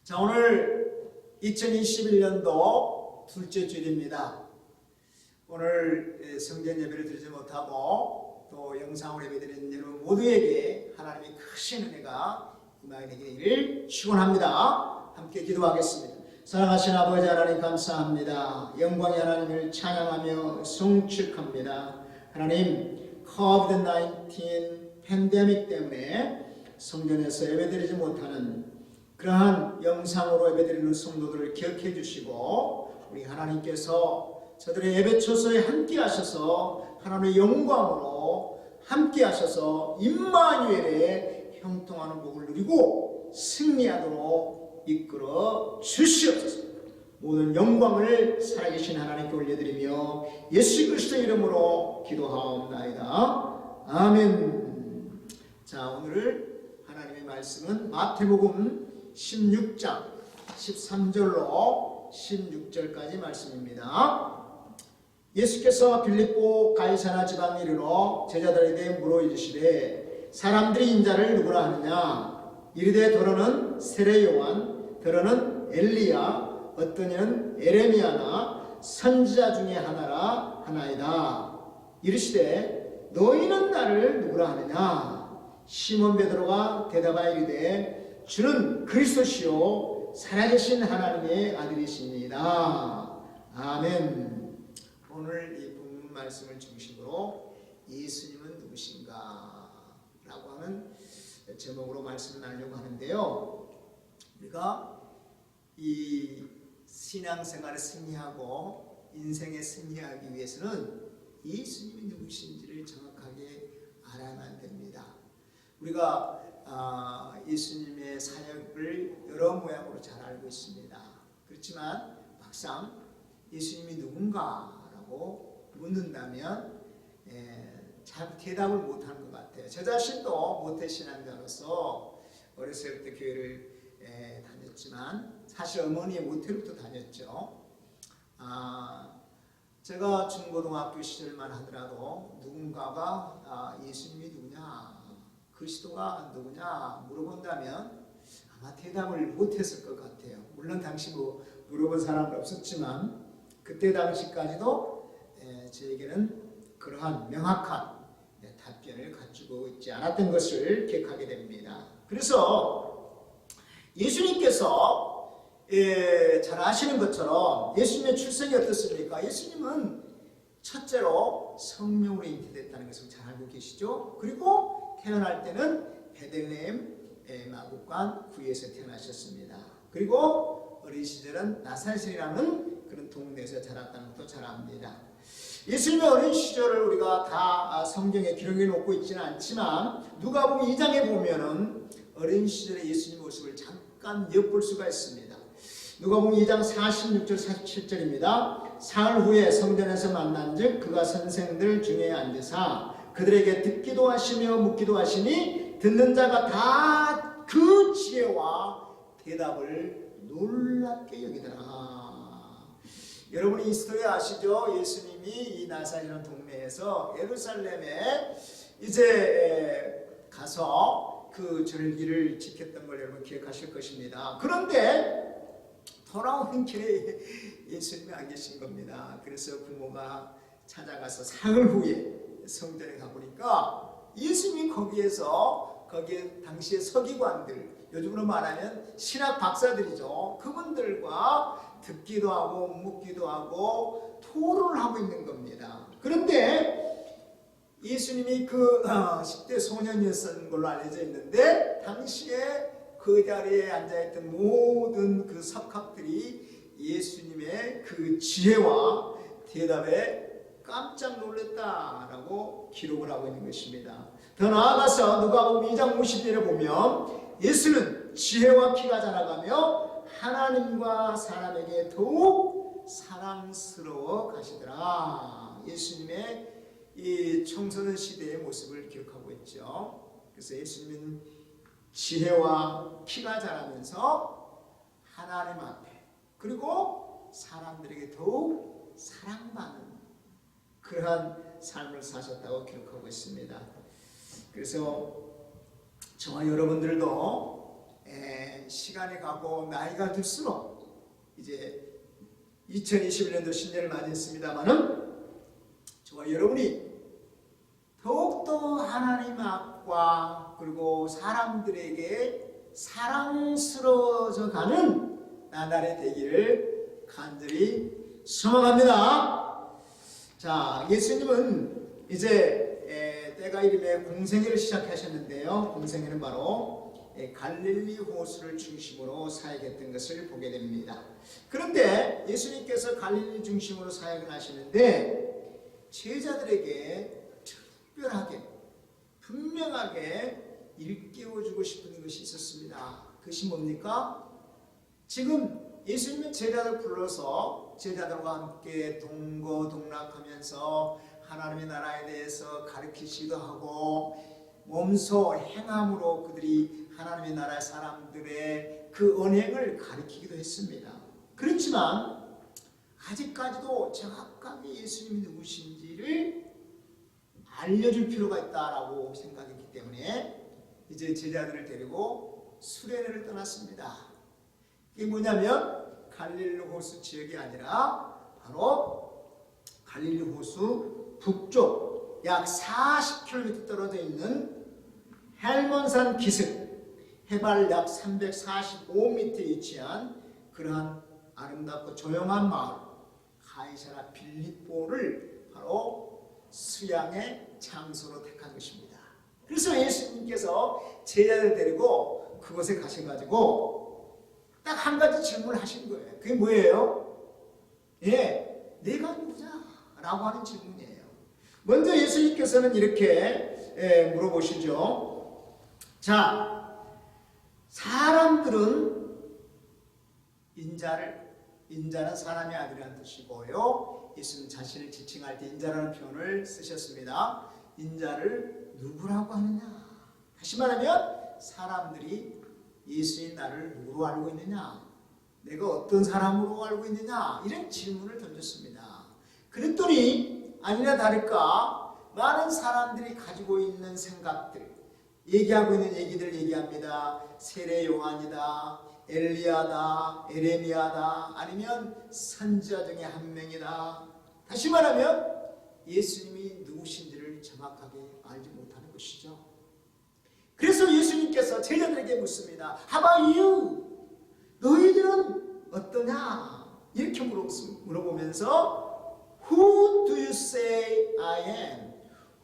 자, 오늘 2021년도 둘째 주일입니다. 오늘 성전 예배를 드리지 못하고 또 영상으로 예배드리는 여러분 모두에게 하나님의 크신 은혜가 임하게 되기를 축원합니다. 함께 기도하겠습니다. 사랑하신 아버지 하나님 감사합니다. 영광의 하나님을 찬양하며 송축합니다. 하나님, 코비드-19 팬데믹 때문에 성전에서 예배드리지 못하는 그러한 영상으로 예배드리는 성도들을 기억해 주시고, 우리 하나님께서 저들의 예배 초소에 함께 하셔서 하나님의 영광으로 함께 하셔서 임마누엘의 형통하는 복을 누리고 승리하도록 이끌어 주시옵소서. 모든 영광을 살아계신 하나님께 올려드리며 예수 그리스도의 이름으로 기도하옵나이다. 아멘. 자, 오늘 하나님의 말씀은 마태복음 16장 13절로 16절까지 말씀입니다. 예수께서 빌립보 가이사랴 지방에 이르러 제자들에게 물어 이르시되 사람들이 인자를 누구라 하느냐? 이르되 더러는 세례 요한, 더러는 엘리야, 어떤 이는 에레미야나 선지자 중에 하나라 하나이다. 이르시되 너희는 나를 누구라 하느냐? 시몬 베드로가 대답하여 이르되 주는 그리스도시요 살아계신 하나님의 아들이십니다. 아멘. 오늘 이 본문 말씀을 중심으로 예수님은 누구신가? 라고 하는 제목으로 말씀을 나누려고 하는데요. 우리가 이 신앙생활을 승리하고 인생에 승리하기 위해서는 예수님이 누구신지를 정확하게 알아야만 됩니다. 우리가 예수님의 사역을 여러 모양으로 잘 알고 있습니다. 그렇지만 막상 예수님이 누군가라고 묻는다면 잘 대답을 못하는 것 같아요. 저 자신도 모태신앙자로서 어렸을 때 교회를 다녔지만 사실 어머니의 모태로부터 다녔죠. 제가 중고등학교 시절만 하더라도 누군가가 예수님이 누구냐, 그리스도가 누구냐 물어본다면 아마 대답을 못했을 것 같아요. 물론 당시 물어본 사람은 없었지만 그때 당시까지도 저에게는 그러한 명확한 답변을 가지고 있지 않았던 것을 기억하게 됩니다. 그래서 예수님께서 잘 아시는 것처럼 예수님의 출생이 어떻습니까? 예수님은 첫째로 성령으로 잉태됐다는 것을 잘 알고 계시죠? 그리고 태어날 때는 베들레헴 마구간 구에서 태어나셨습니다. 그리고 어린 시절은 나사렛이라는 그런 동네에서 자랐다는 것도 잘 압니다. 예수님의 어린 시절을 우리가 다 성경에 기록해 놓고 있지는 않지만 누가복음 2장에 보면은 어린 시절의 예수님 모습을 잠깐 엿볼 수가 있습니다. 누가복음 2장 46절 47절입니다. 사흘 후에 성전에서 만난즉 그가 선생들 중에 앉으사 그들에게 듣기도 하시며 묻기도 하시니 듣는 자가 다 그 지혜와 대답을 놀랍게 여기더라. 여러분 이 스토리 아시죠? 예수님이 이 나사렛이라는 동네에서 예루살렘에 이제 가서 그 절기를 지켰던 걸 여러분 기억하실 것입니다. 그런데 돌아오는 길에 예수님이 안 계신 겁니다. 그래서 부모가 찾아가서 사흘 후에 성전에 가보니까 예수님이 거기에 당시의 서기관들, 요즘으로 말하면 신학 박사들이죠. 그분들과 듣기도 하고 묻기도 하고 토론을 하고 있는 겁니다. 그런데 예수님이 그 10대 소년이었던 걸로 알려져 있는데 당시에 그 자리에 앉아있던 모든 그 석학들이 예수님의 그 지혜와 대답에 깜짝 놀랐다라고 기록을 하고 있는 것입니다. 더 나아가서 누가복음 2장 50절에 보면 예수는 지혜와 키가 자라가며 하나님과 사람에게 더욱 사랑스러워 가시더라. 예수님의 이 청소년 시대의 모습을 기억하고 있죠. 그래서 예수님은 지혜와 키가 자라면서 하나님 앞에 그리고 사람들에게 더욱 사랑받는 그러한 삶을 사셨다고 기록하고 있습니다. 그래서 저와 여러분들도 시간이 가고 나이가 들수록 이제 2021년도 신년을 맞이했습니다마는 저와 여러분이 더욱더 하나님 앞과 그리고 사람들에게 사랑스러워져 가는 나날이 되기를 간절히 소망합니다. 자, 예수님은 이제 때가 이름에 공생애를 시작하셨는데요. 공생애는 바로 갈릴리 호수를 중심으로 사역했던 것을 보게 됩니다. 그런데 예수님께서 갈릴리 중심으로 사역을 하시는데 제자들에게 특별하게 분명하게 일깨워주고 싶은 것이 있었습니다. 그것이 뭡니까? 지금 예수님은 제자들 불러서 제자들과 함께 동거동락하면서 하나님의 나라에 대해서 가르치기도 하고 몸소 행함으로 그들이 하나님의 나라의 사람들의 그 언행을 가르치기도 했습니다. 그렇지만 아직까지도 정확하게 예수님이 누구신지를 알려줄 필요가 있다라고 생각했기 때문에 이제 제자들을 데리고 수레를 떠났습니다. 이게 뭐냐면 갈릴리 호수 지역이 아니라 바로 갈릴리 호수 북쪽 약 40km 떨어져 있는 헬몬산 기슭 해발 약 345m에 위치한 그러한 아름답고 조용한 마을 가이사라 빌립보를 바로 수양의 장소로 택한 것입니다. 그래서 예수님께서 제자들 데리고 그곳에 가셔가지고 딱 한 가지 질문을 하신 거예요. 그게 뭐예요? 내가 누구냐? 라고 하는 질문이에요. 먼저 예수님께서는 이렇게 물어보시죠. 자, 사람들은 인자는 사람의 아들이라는 뜻이고요. 예수님 자신을 지칭할 때 인자라는 표현을 쓰셨습니다. 인자를 누구라고 하느냐? 다시 말하면 사람들이 예수인 나를 누구로 알고 있느냐? 내가 어떤 사람으로 알고 있느냐? 이런 질문을 던졌습니다. 그랬더니 아니나 다를까 많은 사람들이 가지고 있는 생각들, 얘기하고 있는 얘기들 얘기합니다. 세례 요한이다, 엘리야다, 에레미야다, 아니면 선지자 중에 한 명이다. 다시 말하면 예수님이 누구신지를 정확하게 알지 못하는 것이죠. 그래서 예수님께서 제자들에게 묻습니다. How about you? 너희들은 어떠냐? 이렇게 물어보면서 Who do you say I am?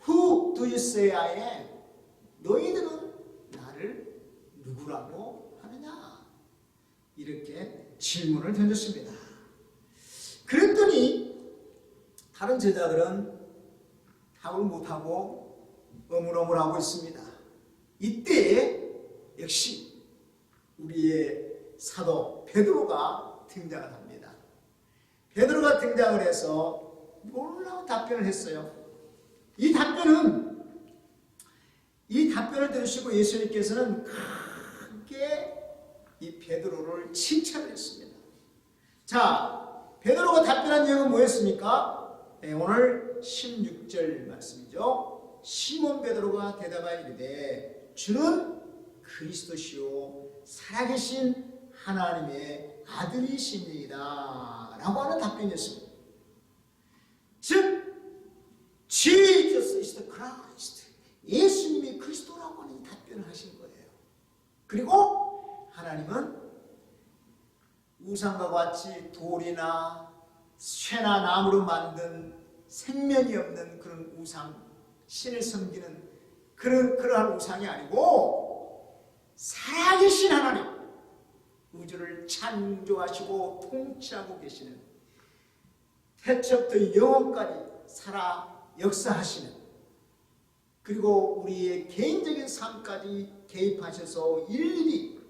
Who do you say I am? 너희들은 나를 누구라고 하느냐? 이렇게 질문을 던졌습니다. 그랬더니 다른 제자들은 답을 못하고 어물어물하고 있습니다. 이때 역시 우리의 사도 베드로가 등장을 합니다. 베드로가 등장을 해서 놀라운 답변을 했어요. 이 답변을 들으시고 예수님께서는 크게 이 베드로를 칭찬을 했습니다. 자, 베드로가 답변한 내용은 뭐였습니까? 오늘 16절 말씀이죠. 시몬 베드로가 대답하여 이르되 주는 그리스도시요 살아계신 하나님의 아들이시니이다 라고 하는 답변이었습니다. 즉 Jesus is the Christ, 예수님이 그리스도라고 하는 답변을 하신 거예요. 그리고 하나님은 우상과 같이 돌이나 쇠나 나무로 만든 생명이 없는 그런 우상, 신을 섬기는 그러한 우상이 아니고 살아계신 하나님, 우주를 창조하시고 통치하고 계시는 태초부터 영원까지 살아 역사하시는, 그리고 우리의 개인적인 삶까지 개입하셔서 일일이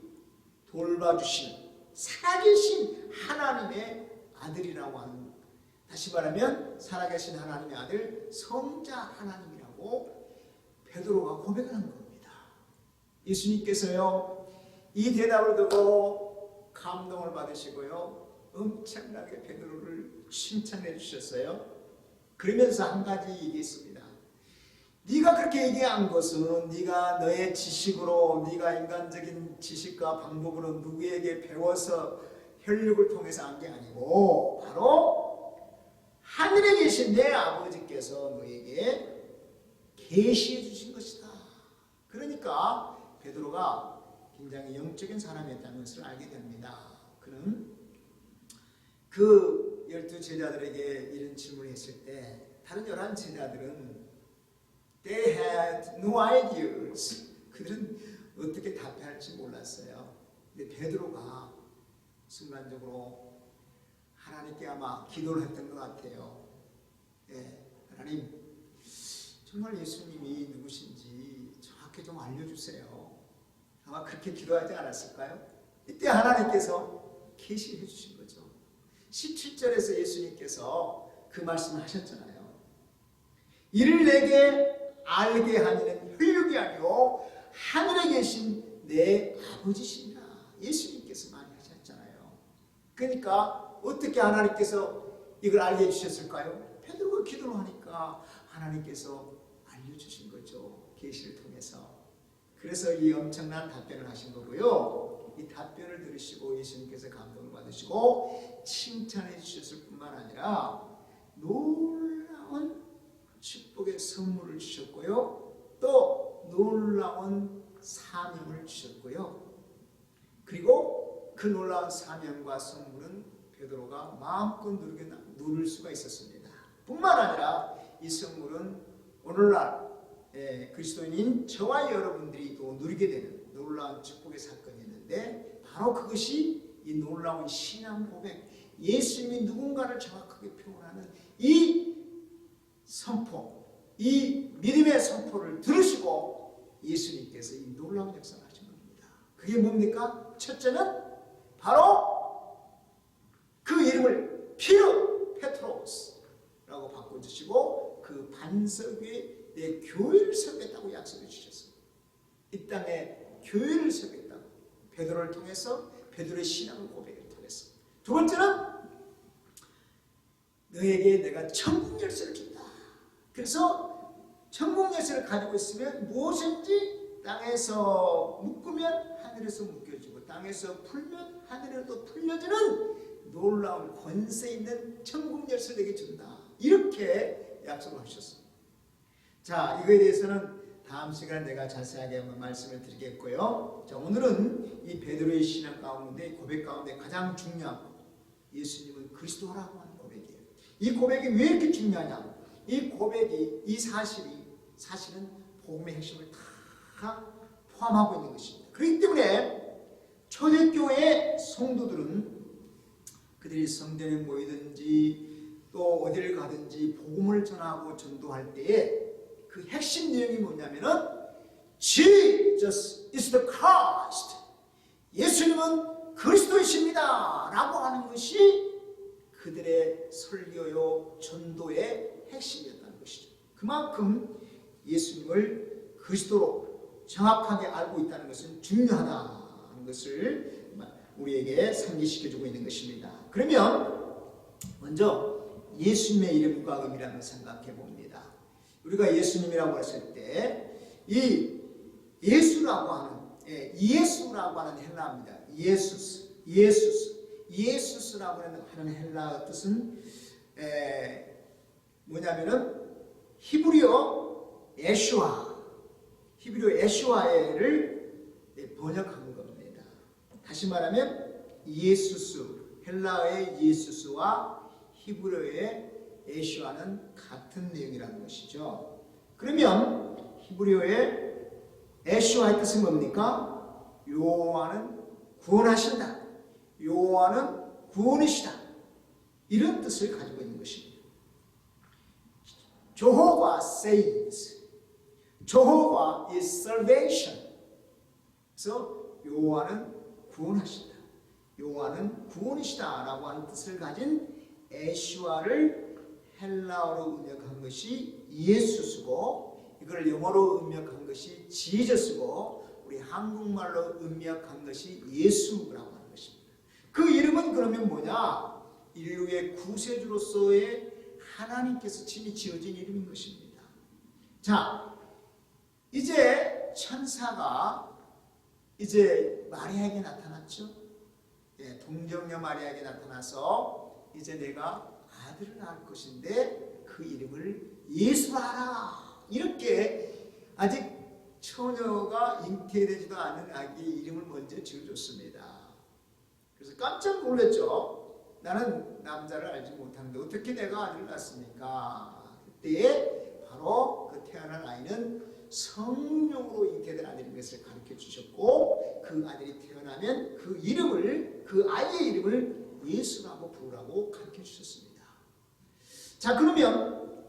돌봐주시는 살아계신 하나님의 아들이라고 하는, 다시 말하면 살아계신 하나님의 아들 성자 하나님이라고 베드로가 고백을 한 겁니다. 예수님께서요 이 대답을 듣고 감동을 받으시고요 엄청나게 베드로를 칭찬해 주셨어요. 그러면서 한 가지 얘기했습니다. 네가 그렇게 얘기한 것은 네가 너의 지식으로, 네가 인간적인 지식과 방법으로 누구에게 배워서 혈육을 통해서 한 게 아니고 바로 하늘에 계신 내 아버지께서 너에게 계시해 주신 것이다. 그러니까 베드로가 굉장히 영적인 사람이었다는 것을 알게 됩니다. 그는 그 12제자들에게 이런 질문을 했을 때 다른 11제자들은 They had no ideas. 그들은 어떻게 답할지 몰랐어요. 근데 베드로가 순간적으로 하나님께 아마 기도를 했던 것 같아요. 예, 하나님, 정말 예수님이 누구신지 정확히 좀 알려주세요. 아마 그렇게 기도하지 않았을까요? 이때 하나님께서 계시해 주신 거죠. 17절에서 예수님께서 그 말씀을 하셨잖아요. 이를 내게 알게 하니는 혈육이 아니요 하늘에 계신 내 아버지시니라. 예수님께서 많이 하셨잖아요. 그러니까 어떻게 하나님께서 이걸 알게 해주셨을까요? 베드로가 기도를 하니까 하나님께서 알려주신 거죠. 계시를 통해서. 그래서 이 엄청난 답변을 하신 거고요. 이 답변을 들으시고 예수님께서 감동을 받으시고 칭찬해 주셨을 뿐만 아니라 놀라운 축복의 선물을 주셨고요. 또 놀라운 사명을 주셨고요. 그리고 그 놀라운 사명과 선물은 베드로가 마음껏 누릴 수가 있었습니다. 뿐만 아니라 이 선물은 오늘날 그리스도인인 저와 여러분들이 또 누리게 되는 놀라운 축복의 사건이었는데 바로 그것이 이 놀라운 신앙 고백, 예수님이 누군가를 정확하게 표현하는 이 선포, 이 믿음의 선포를 들으시고 예수님께서 이 놀라운 역사를 하신 겁니다. 그게 뭡니까? 첫째는 바로 그 이름을 피르 페트로스라고 바꿔주시고 그 반석 위에 내 교회를 세우겠다고 약속해 주셨어요. 이 땅에 교회를 세우겠다고. 베드로를 통해서, 베드로의 신앙 고백을 통해서. 두 번째는 너에게 내가 천국 열쇠를 준다. 그래서 천국 열쇠를 가지고 있으면 무엇인지 땅에서 묶으면 하늘에서 묶여지고 땅에서 풀면 하늘에도 풀려지는 놀라운 권세 있는 천국 열쇠를 내게 준다. 이렇게 약속을 하셨습니다. 자, 이거에 대해서는 다음 시간에 내가 자세하게 한번 말씀을 드리겠고요. 자, 오늘은 이 베드로의 신앙 가운데, 고백 가운데 가장 중요한 것, 예수님은 그리스도라고 하는 고백이에요. 이 고백이 왜 이렇게 중요하냐? 이 고백이, 이 사실은 복음의 핵심을 다 포함하고 있는 것입니다. 그렇기 때문에 초대교회 성도들은 그들이 성전에 모이든지 또 어디를 가든지 복음을 전하고 전도할 때에 그 핵심 내용이 뭐냐면은 Jesus is the Christ. 예수님은 그리스도이십니다. 라고 하는 것이 그들의 설교요 전도의 핵심이었다는 것이죠. 그만큼 예수님을 그리스도로 정확하게 알고 있다는 것은 중요하다는 것을 우리에게 상기시켜주고 있는 것입니다. 그러면 먼저 예수님의 이름과 의미라는 걸 생각해 봅니다. 우리가 예수님이라고 했을 때 이 예수라고 하는 헬라어입니다. 예수스라고 하는 헬라어 뜻은 뭐냐면은 히브리어 에슈아를 번역한 겁니다. 다시 말하면 예수스, 헬라어의 예수스와 히브리어의 에슈아는 같은 내용이라는 것이죠. 그러면 히브리어의 에슈아의 뜻은 뭡니까? 여호와는 구원하신다. 여호와는 구원이시다. 이런 뜻을 가지고 있는 것입니다. Jehovah saves. Jehovah is salvation. 그래서 여호와는 구원하신다. 여호와는 구원이시다 라고 하는 뜻을 가진 에슈아를 헬라어로 음역한 것이 예수스고 이걸 영어로 음역한 것이 지저스고 우리 한국말로 음역한 것이 예수라고 하는 것입니다. 그 이름은 그러면 뭐냐? 인류의 구세주로서의 하나님께서 친히 지어진 이름인 것입니다. 자, 이제 천사가 이제 마리아에게 나타났죠. 예, 동정녀 마리아에게 나타나서 이제 내가 아들을 낳을 것인데 그 이름을 예수라 하라. 이렇게 아직 처녀가 잉태되지도 않은 아기의 이름을 먼저 지어줬습니다. 그래서 깜짝 놀랐죠. 나는 남자를 알지 못하는데 어떻게 내가 아들을 낳습니까? 그때 바로 그 태어난 아이는 성령으로 잉태된 아들인 것을 가르쳐 주셨고, 그 아들이 태어나면 그 이름을, 그 아이의 이름을 예수라고 부르라고 가르쳐 주셨습니다. 자, 그러면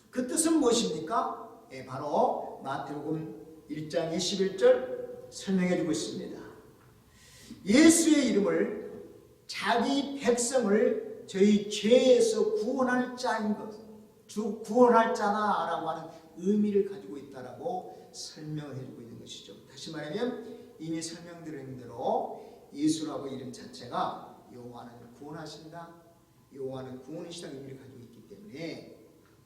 그 뜻은 무엇입니까? 예, 바로 마태복음 1장 21절 설명해 주고 있습니다. 예수의 이름을 자기 백성을 저희 죄에서 구원할 자인 것, 구원할 자다라고 하는 의미를 가지고 있다라고 설명을 해주고 있는 것이죠. 다시 말하면 이미 설명드린 대로 예수라고 이름 자체가 여호와는 구원하신다, 여호와는 구원이시다 의미를 가지고 있기 때문에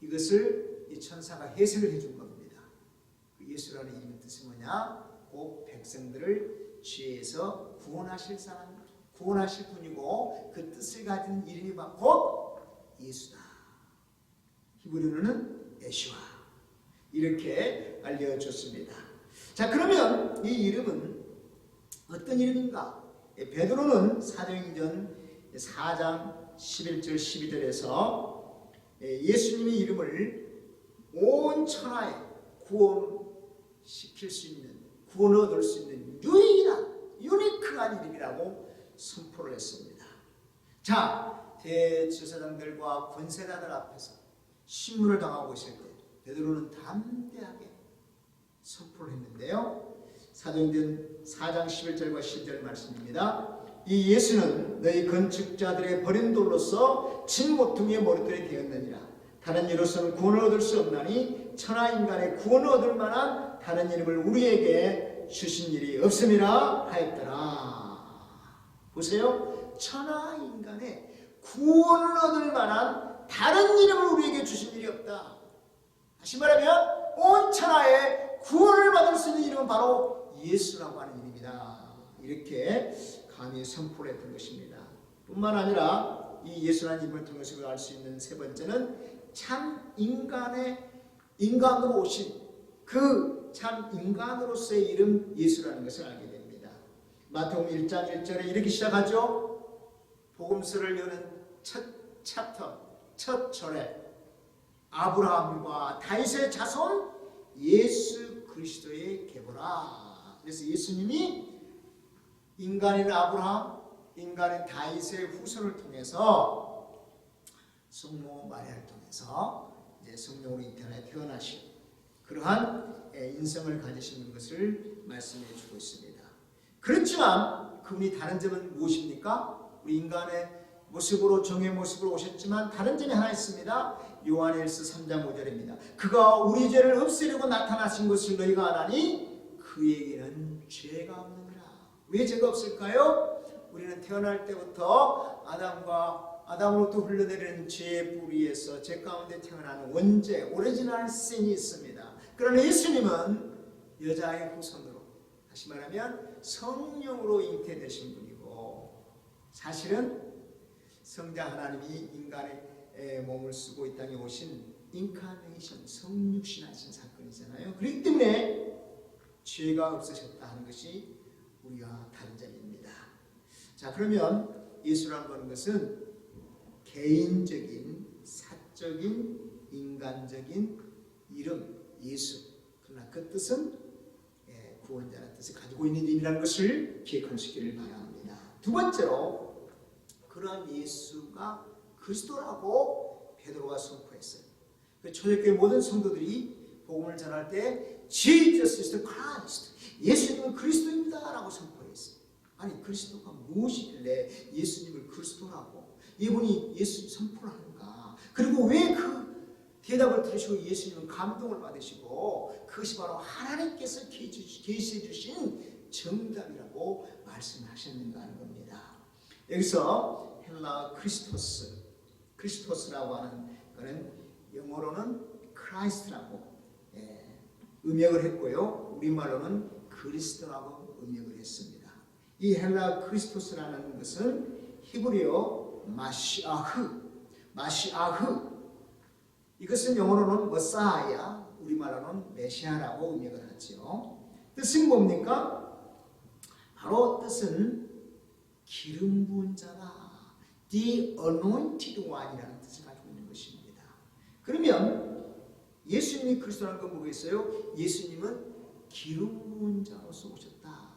이것을 이 천사가 해석을 해준 겁니다. 예수라는 이름의 뜻이 뭐냐? 곧 백성들을 죄에서 구원하실 사람, 구원하실 분이고 그 뜻을 가진 이름이 곧 예수다. 히브리어로는 예수와 이렇게 알려줬습니다. 자, 그러면 이 이름은 어떤 이름인가? 베드로는 사도행전 4장 11절 12절에서 예수님의 이름을 온 천하에 구원시킬 수 있는, 구원을 얻을 수 있는 유니크한 이름이라고 선포를 했습니다. 자, 대제사장들과 권세자들 앞에서 신문을 당하고 있을 때 베드로는 담대하게 선포를 했는데요. 사도행전 4장 11절과 12절 말씀입니다. 이 예수는 너희 건축자들의 버린 돌로서 진모퉁이의 머릿돌이 되었느니라. 다른 이로서는 구원을 얻을 수 없나니 천하 인간의 구원을 얻을 만한 다른 이름을 우리에게 주신 일이 없음이라 하였더라. 보세요. 천하 인간의 구원을 얻을 만한 다른 이름을 우리에게 주신 일이 없다. 다시 말하면 온 천하에 구원을 받을 수 있는 이름은 바로 예수라고 하는 이름이다. 이렇게 감히 선포를 했던 것입니다. 뿐만 아니라 이 예수라는 이름을 통해서 알 수 있는 세 번째는 참 인간으로 오신 그 참 인간으로서의 이름 예수라는 것을 알게 됩니다. 마태복음 1장 1절에 이렇게 시작하죠. 복음서를 여는 첫 챕터, 첫 절에 아브라함과 다윗의 자손 예수 그리스도의 계보라. 그래서 예수님이 인간인 아브라함, 인간인 다윗의 후손을 통해서 성모 마리아를 통해서 이제 성령으로 잉태하여 태어나신 그러한 인성을 가지시는 것을 말씀해 주고 있습니다. 그렇지만 그분이 다른 점은 무엇입니까? 우리 인간의 모습으로, 종의 모습으로 오셨지만 다른 점이 하나 있습니다. 요한일서 3장 5절입니다. 그가 우리 죄를 없애려고 나타나신 것을 너희가 아나니 그에게는 죄가 없느니라. 왜 죄가 없을까요? 우리는 태어날 때부터 아담으로부터 흘러내리는 죄의 뿌리에서 죄 가운데 태어나는 원죄, 오리지널 신이 있습니다. 그러나 예수님은 여자의 후손으로, 다시 말하면 성령으로 잉태되신 분이고, 사실은 성자 하나님이 인간의 몸을 쓰고 이 땅에 오신 인카네이션, 성육신하신 사건이잖아요. 그렇기 때문에 죄가 없으셨다 하는 것이 우리가 다른 점입니다. 자, 그러면 예수라는 것은 개인적인, 사적인, 인간적인 이름, 예수. 그러나 그 뜻은 구원자라는 뜻을 가지고 있는 이름이라는 것을 기억할 수 있기를 바랍니다. 두 번째로 그러한 예수가 그리스도라고 베드로가 선포했어요. 초대교회 모든 성도들이 복음을 전할 때 Jesus is the Christ, 예수님은 그리스도입니다 라고 선포했어요. 아니, 그리스도가 무엇이길래 예수님을 그리스도라고 이분이 예수님 선포를 하는가? 그리고 왜 그 대답을 들으시고 예수님은 감동을 받으시고 그것이 바로 하나님께서 계시해 주신 정답이라고 말씀하셨는가 하는 겁니다. 여기서 헬라 크리스토스라고 하는 것은 영어로는 크라이스트라고 음역을 했고요. 우리말로는 그리스도라고 음역을 했습니다. 이 헬라 크리스토스라는 것은 히브리어 마시아흐. 이것은 영어로는 머사야, 우리말로는 메시아라고 음역을 하죠. 뜻은 뭡니까? 바로 뜻은 기름 부은 자다. The anointed one이라는 뜻을 가지고 있는 것입니다. 그러면 예수님이 그리스도라는 건 뭐겠어요? 예수님은 기름 부은 자로서 오셨다.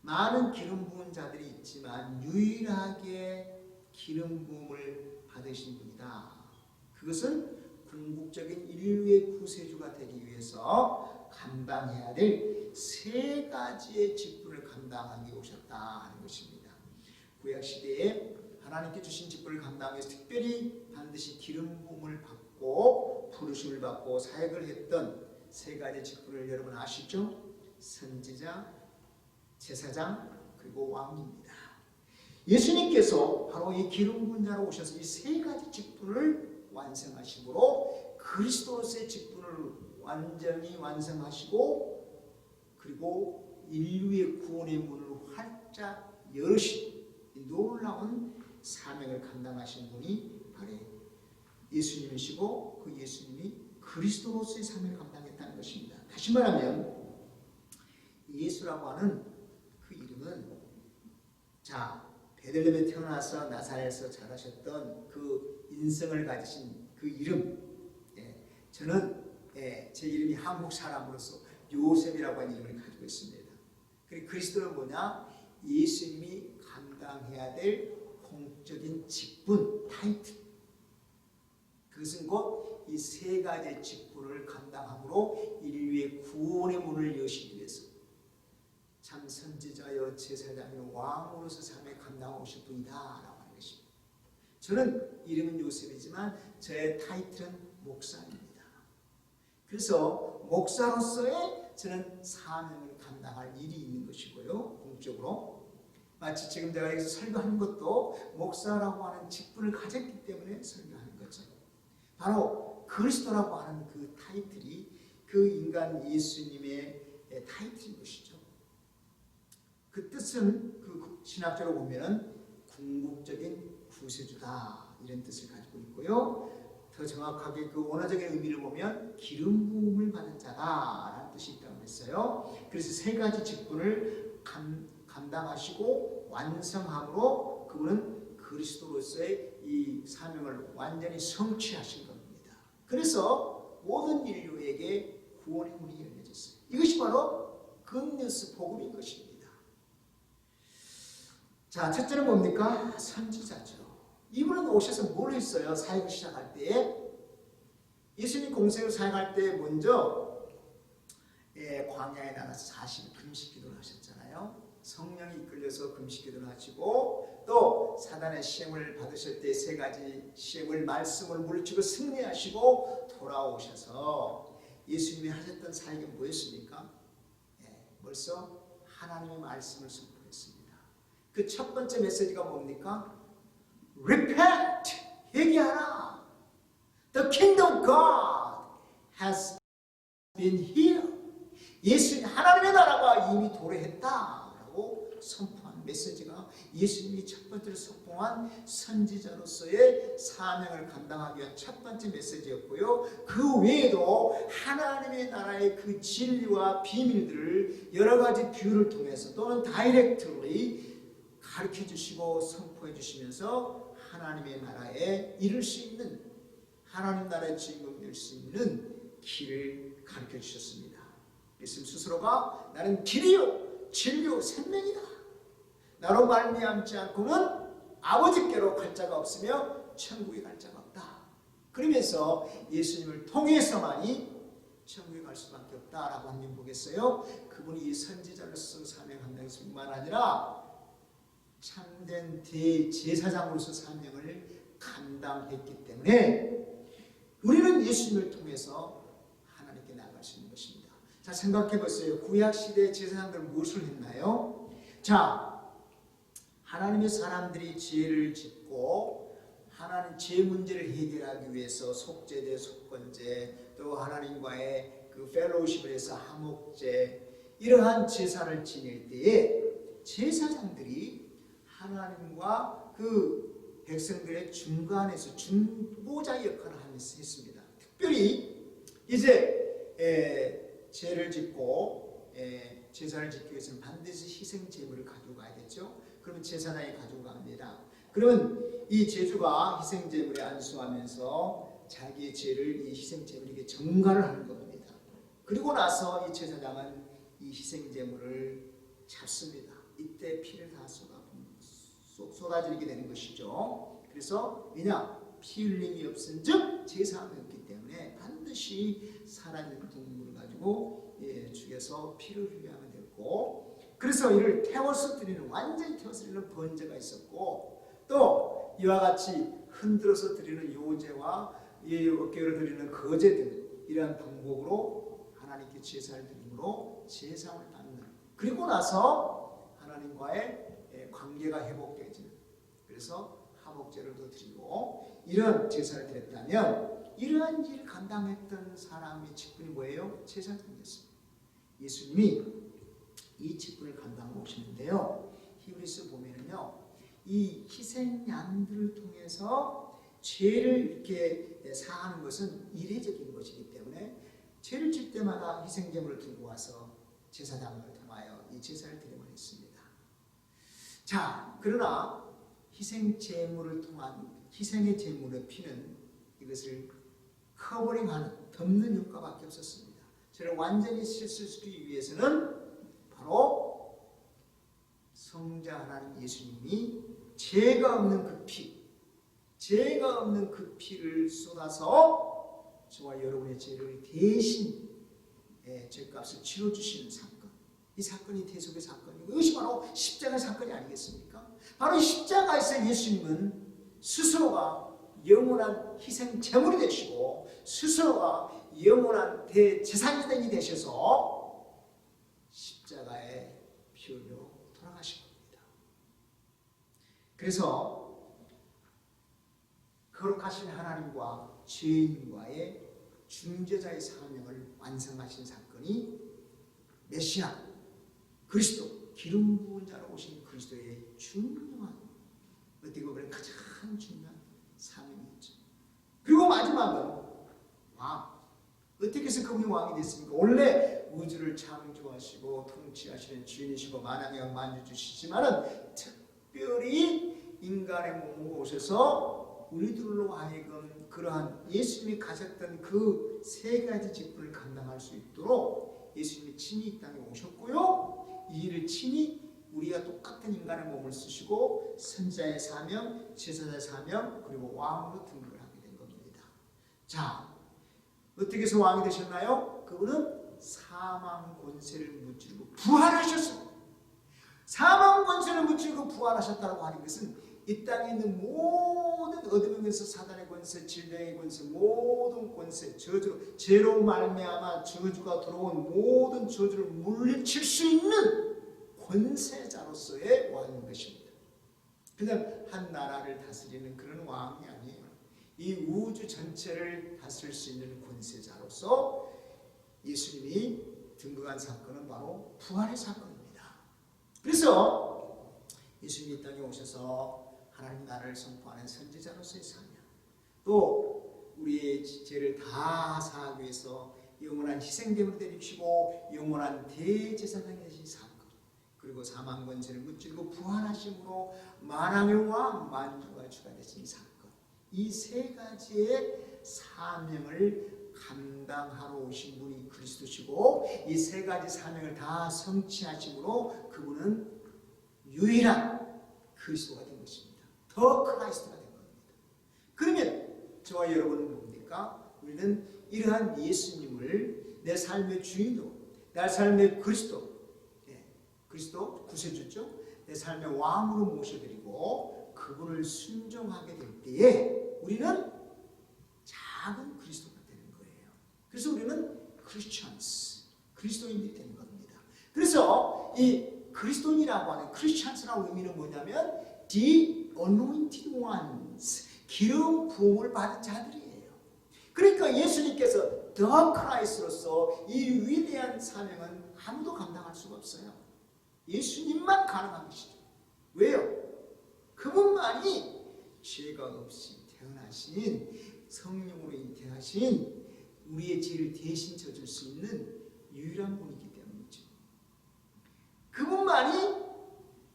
많은 기름 부은 자들이 있지만 유일하게 기름 부음을 받으신 분이다. 그것은 궁극적인 인류의 구세주가 되기 위해서 감당해야 될 세 가지의 직분을 감당하기 오셨다 하는 것입니다. 구약시대에 하나님께 주신 직분을 감당하기 위해서 특별히 반드시 기름 부음을 받고 부르심을 받고 사역을 했던 세 가지 직분을 여러분 아시죠? 선지자, 제사장, 그리고 왕입니다. 예수님께서 바로 이 기름 부은 자로 오셔서 이 세 가지 직분을 완성하심으로 그리스도로서의 직분을 완전히 완성하시고 그리고 인류의 구원의 문을 활짝 열으신 놀라운 사명을 감당하신 분이 바로 예수님이시고 그 예수님이 그리스도로서의 사명을 감당했다는 것입니다. 다시 말하면 예수라고 하는 그 이름은 베들레헴에 태어나서 나사렛에서 자라셨던 그 인성을 가지신 그 이름, 저는 제 이름이 한국 사람으로서 요셉이라고 하는 이름을 가지고 있습니다. 그리고 그리스도는 뭐냐? 예수님이 감당해야 될 공적인 직분, 타이틀. 그것은 곧 이 세 가지 직분을 감당함으로 인류의 구원의 문을 여시기 위해서 참 선지자여 제사장여 왕으로서 삶에 감당하고 오실 분이다 라고 하는 것입니다. 저는 이름은 요셉이지만 저의 타이틀은 목사입니다. 그래서 목사로서의 저는 사명을 감당할 일이 있는 것이고요. 공적으로 마치 지금 제가 여기서 설교하는 것도 목사라고 하는 직분을 가졌기 때문에 설교하는 거죠. 바로 그리스도라고 하는 그 타이틀이 그 인간 예수님의 타이틀인 것이죠. 그 뜻은 그 신학적으로 보면 궁극적인 구세주다 이런 뜻을 가지고 있고요. 더 정확하게 그 원어적인 의미를 보면 기름 부음을 받은 자다라는 뜻이 있다고 했어요. 그래서 세 가지 직분을 감당하시고 완성함으로 그분은 그리스도로서의 이 사명을 완전히 성취하신 겁니다. 그래서 모든 인류에게 구원의 문이 열려졌어요. 이것이 바로 굿뉴스 복음인 것입니다. 자, 첫째는 뭡니까? 선지자죠. 이분은 오셔서 뭘 했어요? 사역을 시작할 때에 예수님 공생을 사역할 때 먼저 광야에 나가서 40일 금식 기도를 하셨잖아요. 성령이 이끌려서 금식 기도를 하시고 또 사단의 시험을 받으실 때 세 가지 시험을 말씀을 물리치고 승리하시고 돌아오셔서 예수님이 하셨던 사역이 뭐였습니까? 벌써 하나님의 말씀을 선포했습니다. 그 첫 번째 메시지가 뭡니까? Repent! 회개하라! The kingdom of God has been here. 예수님 하나님의 나라가 이미 도래했다라고 선포한 메시지가 예수님이 첫 번째로 선포한 선지자로서의 사명을 감당하기 위한 첫 번째 메시지였고요. 그 외에도 하나님의 나라의 그 진리와 비밀들을 여러 가지 비유를 통해서 또는 다이렉트리 가르쳐 주시고 선포해 주시면서 하나님의 나라에 이룰 수 있는 하나님 나라의 주인공 될 수 있는 길을 가르쳐 주셨습니다. 예수님 스스로가 나는 길이요 진리요 생명이다. 나로 말미암지 않고는 아버지께로 갈 자가 없으며 천국에 갈 자가 없다. 그러면서 예수님을 통해서만이 천국에 갈 수밖에 없다라고 하면 보겠어요. 그분이 이 선지자로서 사명 감당했을 뿐만 아니라 참된 대제사장으로서 사명을 감당했기 때문에 우리는 예수님을 통해서 하나님께 나아갈 수 있는 것입니다. 자, 생각해 보세요. 구약시대 제사장들은 무엇을 했나요? 자, 하나님의 사람들이 죄를 짓고 하나님 죄 문제를 해결하기 위해서 속죄제, 속건제, 또 하나님과의 그 펠로우십을 해서 화목제 이러한 제사를 지낼 때에 제사장들이 하나님과 그 백성들의 중간에서 중보자 역할을 하면서 했습니다. 특별히 이제 제를 짓고 제사를 짓기 위해서는 반드시 희생 제물을 가지고 가야겠죠. 그러면 제사장이 가지고 갑니다. 그러면 이 제주가 희생 제물에 안수하면서 자기의 죄를 이 희생 제물에게 전가를 하는 겁니다. 그리고 나서 이 제사장은 이 희생 제물을 잡습니다. 이때 피를 다 쏟아지게 되는 것이죠. 그래서 왜냐? 피 흘림이 없은즉 제사함이 없기 때문에 반드시 살아있는 동물을 가지고 죽여서 피를 흘려야만 됐고, 그래서 이를 태워서 드리는, 완전히 태워서 드리는 번제가 있었고, 또 이와 같이 흔들어서 드리는 요제와 어깨로 드리는 거제 등 이러한 방법으로 하나님께 제사를 드림으로 제사를 받는, 그리고 나서 하나님과의 관계가 회복되어지는, 그래서 화목제를 더 드리고 이런 제사를 드렸다면 이러한 일을 감당했던 사람의 직분이 뭐예요? 제사장이었습니다. 예수님이 이 직분을 감당하고 오시는데요. 히브리서 보면은요, 이 희생 양들을 통해서 죄를 이렇게 사하는 것은 이례적인 것이기 때문에 죄를 질 때마다 희생 제물을 들고 와서 제사장을 통하여 이 제사를 드림을 했습니다. 자, 그러나 희생 제물을 통한 희생의 제물의 피는 이것을 커버링하는, 덮는 효과밖에 없었습니다. 저를 완전히 씻기 위해서는 바로 성자 하나님 예수님이 죄가 없는 그 피, 죄가 없는 그 피를 쏟아서 저와 여러분의 죄를 대신 죄값을 치러주시는 사건, 이 사건이 대속의 사건이고 이것이 바로 십자가 사건이 아니겠습니까? 바로 이 십자가에서 예수님은 스스로가 영원한 희생 제물이 되시고 스스로가 영원한 대제사장이 되셔서 십자가에 피 흘려 돌아가신 겁니다. 그래서 거룩하신 하나님과 죄인과의 중재자의 사명을 완성하신 사건이 메시아 그리스도, 기름 부은 자로 오신 그리스도의 중요한, 어떻게 보면 가장 중요한 사명이었죠. 그리고 마지막은 왕. 어떻게 해서 그분이 왕이 됐습니까? 원래 우주를 창조하시고 통치하시는 주인이시고 만왕의 왕 만주주시지만은 특별히 인간의 몸으로 오셔서 우리들로 하여금 그러한 예수님이 가졌던 그 세 가지 직분을 감당할 수 있도록 예수님이 친히 이 땅에 오셨고요. 이 일을 친히 우리가 똑같은 인간의 몸을 쓰시고 선지자의 사명, 제사장의 사명, 그리고 왕으로 등극을 하게 된 겁니다. 자, 어떻게 해서 왕이 되셨나요? 그분은 사망 권세를 무찌르고 부활하셨습니다. 사망 권세를 무찌르고 부활하셨다고 하는 것은 이 땅에 있는 모든 어둠의 권세, 사단의 권세, 질병의 권세, 모든 권세, 저주로, 죄로 말미암아 저주가 들어온 모든 저주를 물리칠 수 있는 권세자로서의 왕인 것입니다. 그냥 한 나라를 다스리는 그런 왕이 아니에요. 이 우주 전체를 다스릴 수 있는 권세자로서 예수님이 등극한 사건은 바로 부활의 사건입니다. 그래서 예수님이 이 땅에 오셔서 하나님 나라를 선포하는 선지자로서의 사명, 또 우리의 죄를 다 사하기 위해서 영원한 희생제물을 드리시고 영원한 대제사장이 되신 사건, 그리고 사망 권세를 무찌르고 부활하심으로 만왕의 왕 만주가 주가 되신 사건, 이 세 가지의 사명을 감당하러 오신 분이 그리스도시고 이 세 가지 사명을 다 성취하심으로 그분은 유일한 그리스도가 된 것입니다. 더 크라이스트가 된 겁니다. 그러면 저와 여러분은 뭡니까? 우리는 이러한 예수님을 내 삶의 주인으로, 내 삶의 그리스도, 그리스도 구세주죠. 내 삶의 왕으로 모셔드리고 그분을 순종하게 될 때에 우리는 작은 그리스도가 되는 거예요. 그래서 우리는 크리스천스, 그리스도인들이 되는 겁니다. 그래서 이 그리스도인이라고 하는 크리스천스라고 의미는 뭐냐면 The Anointed Ones, 기름 부음을 받은 자들이에요. 그러니까 예수님께서 더 크라이스트로서 이 위대한 사명은 아무도 감당할 수가 없어요. 예수님만 가능한 것이죠. 왜요? 그분만이 죄가 없이 태어나신, 성령으로 잉태하신 우리의 죄를 대신 져줄 수 있는 유일한 분이기 때문이죠. 그분만이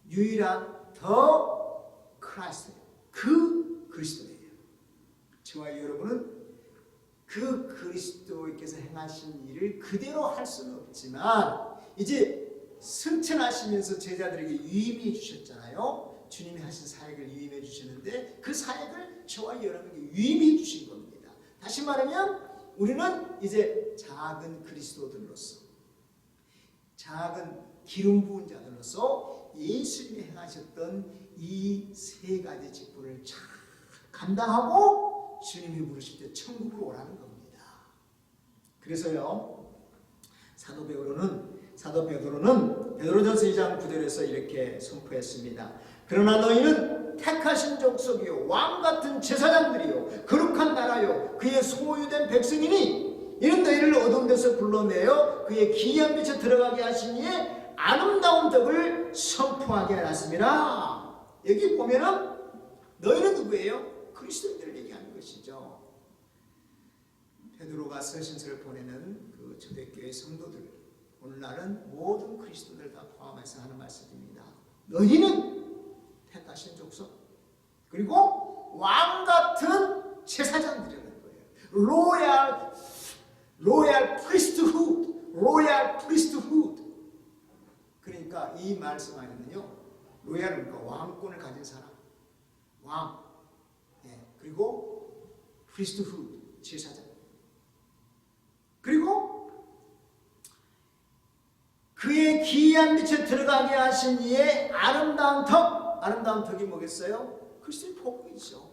유일한 더 크라이스트, 그 그리스도예요. 저와 여러분은 그 그리스도께서 행하신 일을 그대로 할 수는 없지만 이제 승천하시면서 제자들에게 위임해 주셨잖아요. 주님이 하신 사역을 위임해 주셨는데 그 사역을 저와 여러분에게 위임해 주신 겁니다. 다시 말하면 우리는 이제 작은 그리스도들로서, 작은 기름 부은 자들로서 예수님이 행하셨던 이 세 가지 직분을 잘 감당하고 주님이 부르실 때 천국으로 오라는 겁니다. 그래서요, 사도 베드로는 베드로전서 2장 9절에서 이렇게 선포했습니다. 그러나 너희는 택하신 족속이요 왕같은 제사장들이요 거룩한 나라요 그의 소유된 백성이니 이는 너희를 어두운 데서 불러내어 그의 기이한 빛에 들어가게 하신 이의 아름다운 덕을 선포하게 하였습니다. 여기 보면은 너희는 누구예요? 그리스도인들을 얘기하는 것이죠. 베드로가 서신서를 보내는 그 초대교회 성도들, 오늘날은 모든 그리스도인들 다 포함해서 하는 말씀입니다. 너희는 택하신 족속, 그리고 왕같은 제사장들이라는 거예요. 로얄 프리스트후드. 그러니까 이 말씀 안에는요, 로얄은 그러니까 왕권을 가진 사람, 왕, 그리고 프리스트후드, 제사장, 그리고 그의 기이한 빛에 들어가게 하신 이의 아름다운 덕이 뭐겠어요? 그리스도의 복음이죠.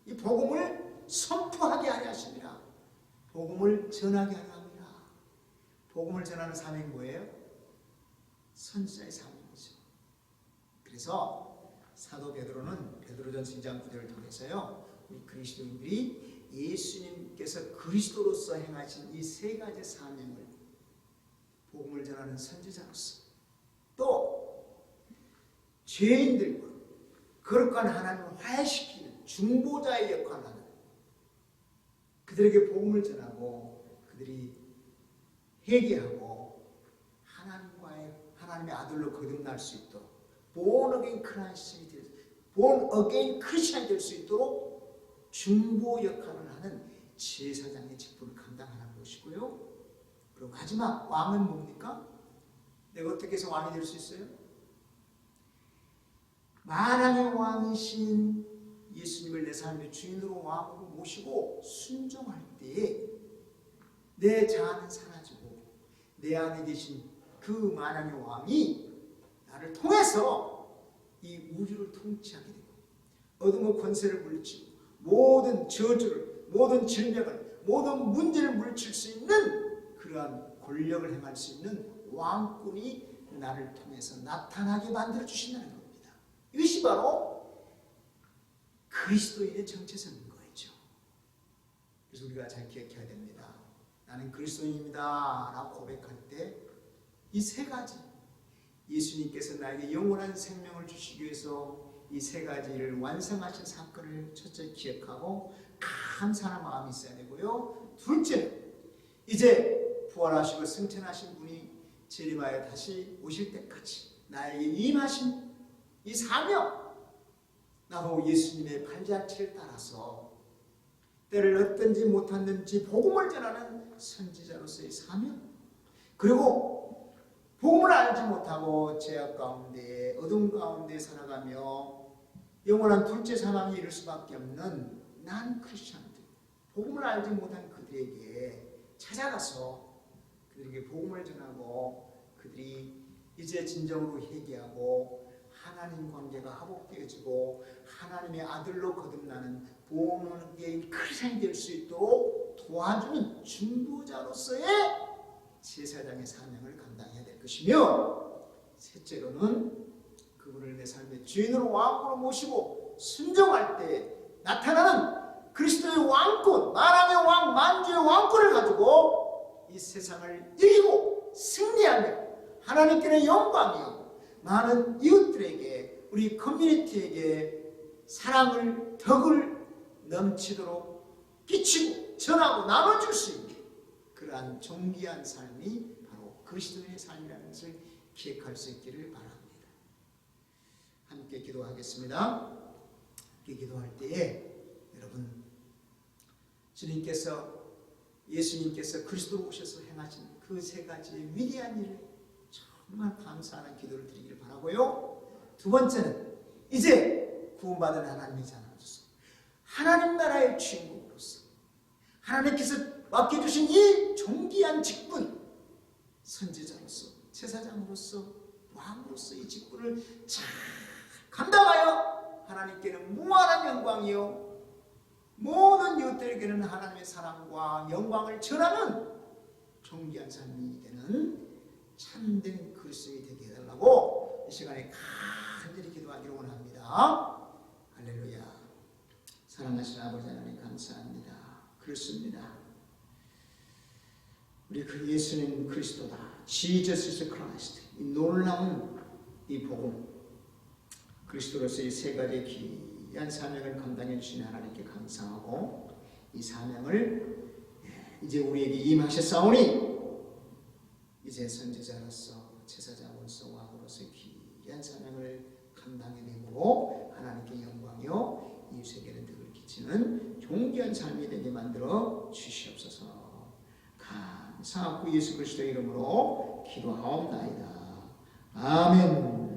이 복음을 선포하게 하려 하십니다. 복음을 전하게 하려 합니다. 복음을 전하는 사명이 뭐예요? 선지자의 사명이죠. 그래서 사도 베드로는 베드로전서 2장 9절을 통해서요, 우리 그리스도인들이 예수님께서 그리스도로서 행하신 이 세 가지 사명을 복음을 전하는 선지자로서, 또 죄인들과 거룩한 하나님을 화해시키는 중보자의 역할을 하는, 그들에게 복음을 전하고 그들이 회개하고 하나님의 아들로 거듭날 수 있도록 born again 크리스천이 될 수 있도록 중보 역할을 하는 제사장의 직분을 감당하는 것이고요. 그리고 마지막 왕은 뭡니까? 내가 어떻게 해서 왕이 될 수 있어요? 만왕의 왕이신 예수님을 내 삶의 주인으로 왕으로 모시고 순종할 때에 내 자아는 사라지고 내 안에 계신 그 만왕의 왕이 나를 통해서 이 우주를 통치하게 되고 어둠의 권세를 물리치고 모든 저주를, 모든 질병을, 모든 문제를 물리칠 수 있는 그러한 권력을 행할 수 있는 왕권이 나를 통해서 나타나게 만들어 주신다는 겁니다. 이것이 바로 그리스도인의 정체성인 거죠. 그래서 우리가 잘 기억해야 됩니다. 나는 그리스도인입니다 라고 고백할 때 이 세 가지, 예수님께서 나에게 영원한 생명을 주시기 위해서 이 세 가지를 완성하신 사건을 첫째 기억하고 감사하는 마음이 있어야 되고요. 둘째는 이제 부활하시고 승천하신 분이 재림하여 다시 오실 때까지 나에게 임하신 이 사명, 나도 예수님의 발자취를 따라서 때를 얻든지 못하든지 복음을 전하는 선지자로서의 사명, 그리고 복음을 알지 못하고 죄악 가운데 어둠 가운데 살아가며 영원한 둘째 사망에 이를 수밖에 없는 난 크리스천들, 복음을 알지 못한 그들에게 찾아가서 그들에게 복음을 전하고 그들이 이제 진정으로 회개하고 하나님 관계가 회복되어지고 하나님의 아들로 거듭나는 본원계인 크리스천이 될 수 있도록 도와주는 중보자로서의 제사장의 사명을 감당해야 될 것이며, 셋째로는 그분을 내 삶의 주인으로 왕으로 모시고 순종할 때 나타나는 그리스도의 왕권, 만왕의 왕, 만주의 왕권을 가지고 이 세상을 이기고 승리하며 하나님께는 영광이요 많은 이웃들에게 우리 커뮤니티에게 사랑을 덕을 넘치도록 끼치고 전하고 나눠줄 수 있는 그러한 존귀한 삶이 바로 그리스도인의 삶이라는 것을 기억할 수 있기를 바랍니다. 함께 기도하겠습니다. 함께 기도할 때에 여러분 주님께서 예수님께서 그리스도로 오셔서 행하신 그 세 가지의 위대한 일을 정말 감사하는 기도를 드리기를 바라고요. 두 번째는 이제 구원받은 하나님의 자녀로서 하나님 나라의 주인공으로서 하나님께서 맡겨주신 이 존귀한 직분 선지자로서 제사장으로서 왕으로서 이 직분을 잘 감당하여 하나님께는 무한한 영광이요 모든 이웃들에게는 하나님의 사랑과 영광을 전하는 존귀한 삶이 되는 참된 그리스도인이 되게 해달라고 이 시간에 간절히 기도하기를 원합니다. 할렐루야. 사랑하시는 아버지 하나님 감사합니다. 그렇습니다. 우리 그 예수님 그리스도다. Jesus is Christ. 이 놀라운 이 복음 그리스도로서 이 세 가지의 귀한 사명을 감당해 주신 하나님께 감사하고 이 사명을 이제 우리에게 임하셨사오니 이제 선지자로서 제사장으로서 왕으로서 귀한 사명을 감당해내고 하나님께 영광이요 이웃에게는 덕을 끼치는 존귀한 삶이 되게 만들어 주시옵소서. 감사하고 예수 그리스도의 이름으로 기도하옵나이다. 아멘.